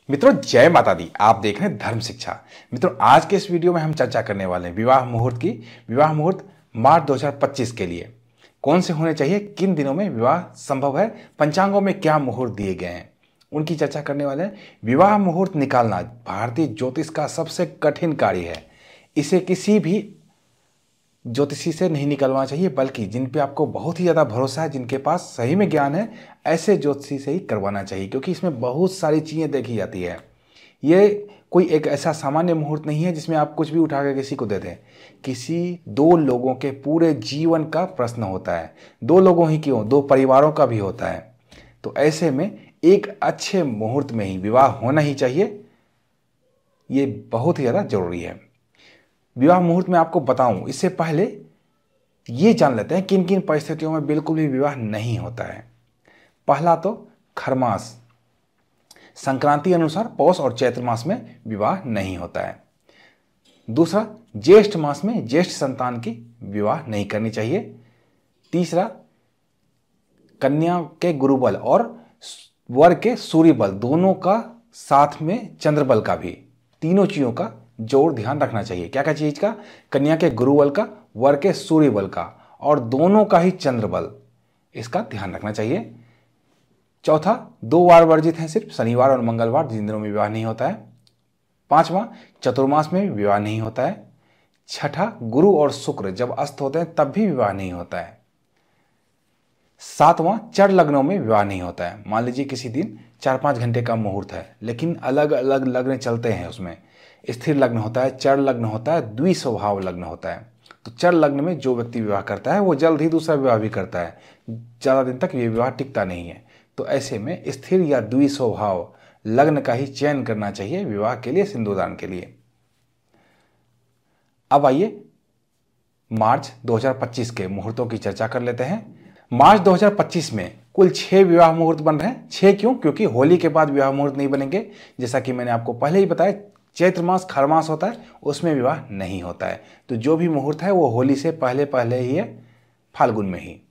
मित्रों जय माता दी। आप देख रहे हैं धर्म शिक्षा। मित्रों आज के इस वीडियो में हम चर्चा करने वाले हैं विवाह मुहूर्त की। विवाह मुहूर्त मार्च 2025 के लिए कौन से होने चाहिए, किन दिनों में विवाह संभव है, पंचांगों में क्या मुहूर्त दिए गए हैं, उनकी चर्चा करने वाले हैं। विवाह मुहूर्त निकालना भारतीय ज्योतिष का सबसे कठिन कार्य है। इसे किसी भी ज्योतिषी से नहीं निकलवाना चाहिए, बल्कि जिन पे आपको बहुत ही ज़्यादा भरोसा है, जिनके पास सही में ज्ञान है, ऐसे ज्योतिषी से ही करवाना चाहिए, क्योंकि इसमें बहुत सारी चीज़ें देखी जाती है। ये कोई एक ऐसा सामान्य मुहूर्त नहीं है जिसमें आप कुछ भी उठा कर किसी को दे दें। किसी दो लोगों के पूरे जीवन का प्रश्न होता है, दो लोगों ही क्यों, दो परिवारों का भी होता है। तो ऐसे में एक अच्छे मुहूर्त में ही विवाह होना ही चाहिए, ये बहुत ही ज़्यादा जरूरी है। विवाह मुहूर्त में आपको बताऊं इससे पहले ये जान लेते हैं किन किन परिस्थितियों में बिल्कुल भी विवाह नहीं होता है। पहला तो खरमास, संक्रांति अनुसार पौष और चैत्र मास में विवाह नहीं होता है। दूसरा, ज्येष्ठ मास में ज्येष्ठ संतान की विवाह नहीं करनी चाहिए। तीसरा, कन्या के गुरुबल और वर के सूर्य बल दोनों का, साथ में चंद्रबल का भी, तीनों चीजों का जोर ध्यान रखना चाहिए। क्या क्या चीज का? कन्या के गुरुबल का, वर के सूर्य बल का और दोनों का ही चंद्रबल, इसका ध्यान रखना चाहिए। चौथा, 2 वार वर्जित हैं, सिर्फ शनिवार और मंगलवार, जिन दिनों में विवाह नहीं होता है। पांचवा, चतुर्मास में भी विवाह नहीं होता है। छठा, गुरु और शुक्र जब अस्त होते हैं तब भी विवाह नहीं होता है। सातवां, चर लग्नों में विवाह नहीं होता है। मान लीजिए किसी दिन 4-5 घंटे का मुहूर्त है, लेकिन अलग अलग लग्न चलते हैं, उसमें स्थिर लग्न होता है, चर लग्न होता है, द्विस्वभाव लग्न होता है। तो चर लग्न में जो व्यक्ति विवाह करता है वो जल्द ही दूसरा विवाह भी करता है, ज़्यादा दिन तक ये विवाह टिकता नहीं है। तो ऐसे में स्थिर या द्विस्वभाव लग्न का ही चयन करना चाहिए विवाह के लिए, सिंदूरदान के लिए। अब आइए मार्च 2025 के मुहूर्तों की चर्चा कर लेते हैं। मार्च 2025 में कुल 6 विवाह मुहूर्त बन रहे हैं। 6 क्यों? क्योंकि होली के बाद विवाह मुहूर्त नहीं बनेंगे। जैसा कि मैंने आपको पहले ही बताया, चैत्र मास खरमास होता है, उसमें विवाह नहीं होता है। तो जो भी मुहूर्त है वो होली से पहले पहले ही है, फाल्गुन में ही।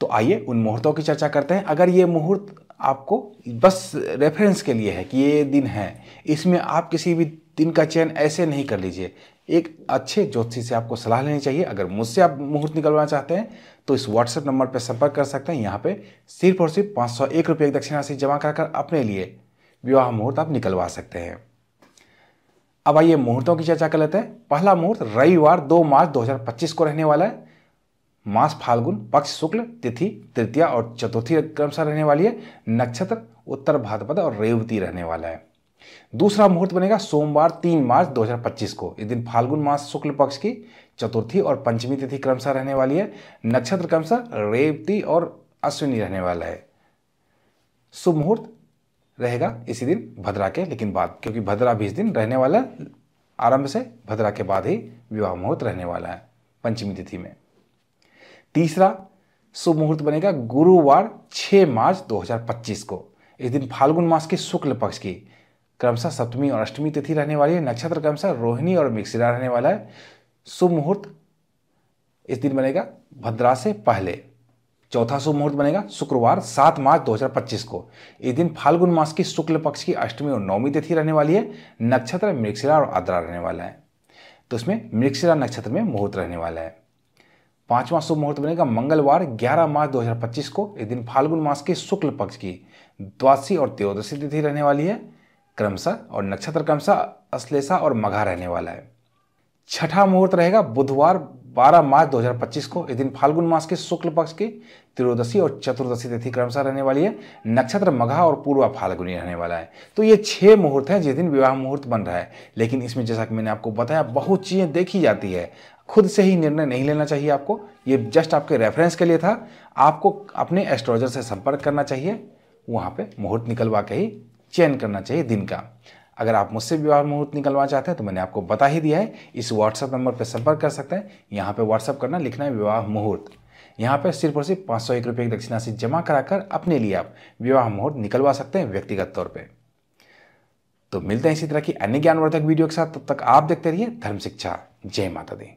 तो आइए उन मुहूर्तों की चर्चा करते हैं। अगर ये मुहूर्त आपको बस रेफरेंस के लिए है कि ये दिन है, इसमें आप किसी भी दिन का चयन ऐसे नहीं कर लीजिए। एक अच्छे ज्योतिषी से आपको सलाह लेनी चाहिए। अगर मुझसे आप मुहूर्त निकलवाना चाहते हैं तो इस व्हाट्सएप नंबर पर संपर्क कर सकते हैं। यहाँ पे सिर्फ और सिर्फ 501 रुपये की दक्षिण राशि जमा कर अपने लिए विवाह मुहूर्त आप निकलवा सकते हैं। अब आइए मुहूर्तों की चर्चा कर लेते हैं। पहला मुहूर्त रविवार 2 मार्च 2025 को रहने वाला है। मास फाल्गुन, पक्ष शुक्ल, तिथि तृतीया और चतुर्थी क्रमशः रहने वाली है। नक्षत्र उत्तर भाद्रपद और रेवती रहने वाला है। दूसरा मुहूर्त बनेगा सोमवार 3 मार्च 2025 को। इस दिन फाल्गुन मास शुक्ल पक्ष की चतुर्थी और पंचमी तिथि क्रमशः रहने वाली है। नक्षत्र क्रमशः रेवती और अश्विनी रहने वाला है। शुभ मुहूर्त रहेगा इसी दिन भद्रा के, लेकिन बाद, क्योंकि भद्रा भी इस दिन रहने वाला है, आरंभ से भद्रा के बाद ही विवाह मुहूर्त रहने वाला है पंचमी तिथि में। तीसरा शुभ मुहूर्त बनेगा गुरुवार 6 मार्च 2025 को। इस दिन फाल्गुन मास की शुक्ल पक्ष की क्रमशः सप्तमी और अष्टमी तिथि रहने वाली है। नक्षत्र क्रमशः रोहिणी और मृगशिरा रहने वाला है। शुभ मुहूर्त इस दिन बनेगा भद्रा से पहले। चौथा शुभ मुहूर्त बनेगा शुक्रवार 7 मार्च 2025 को। इस दिन फाल्गुन मास की शुक्ल पक्ष की अष्टमी और नवमी तिथि रहने वाली है। नक्षत्र मृगशिरा और आद्रा रहने वाला है, तो इसमें मृगशिरा नक्षत्र में मुहूर्त रहने वाला है। पांचवा शुभ मुहूर्त बनेगा मंगलवार 11 मार्च 2025 को। इस दिन फाल्गुन मास की शुक्ल पक्ष की द्वादशी और त्रयोदशी तिथि रहने वाली है क्रमशः, और नक्षत्र क्रमशः अश्लेषा और मघा रहने वाला है। छठा मुहूर्त रहेगा बुधवार 12 मार्च 2025 को। इस दिन फाल्गुन मास के शुक्ल पक्ष की त्रयोदशी और चतुर्दशी तिथि क्रमशः रहने वाली है। नक्षत्र मघा और पूर्वा फाल्गुनी रहने वाला है। तो ये 6 मुहूर्त हैं जिस दिन विवाह मुहूर्त बन रहा है। लेकिन इसमें जैसा कि मैंने आपको बताया, बहुत चीज़ें देखी जाती है, खुद से ही निर्णय नहीं लेना चाहिए आपको। ये जस्ट आपके रेफरेंस के लिए था। आपको अपने एस्ट्रोलॉजर से संपर्क करना चाहिए, वहाँ पे मुहूर्त निकलवा के ही चयन करना चाहिए दिन का। अगर आप मुझसे विवाह मुहूर्त निकलवाना चाहते हैं तो मैंने आपको बता ही दिया है, इस व्हाट्सएप नंबर पर संपर्क कर सकते हैं। यहाँ पे व्हाट्सएप करना, लिखना है विवाह मुहूर्त। यहाँ पे सिर्फ और सिर्फ 501 रुपये की दक्षिण राशि जमा कराकर अपने लिए आप विवाह मुहूर्त निकलवा सकते हैं व्यक्तिगत तौर पर। तो मिलते हैं इसी तरह की अन्य ज्ञानवर्धक वीडियो के साथ। तब तक आप देखते रहिए धर्म शिक्षा। जय माता दी।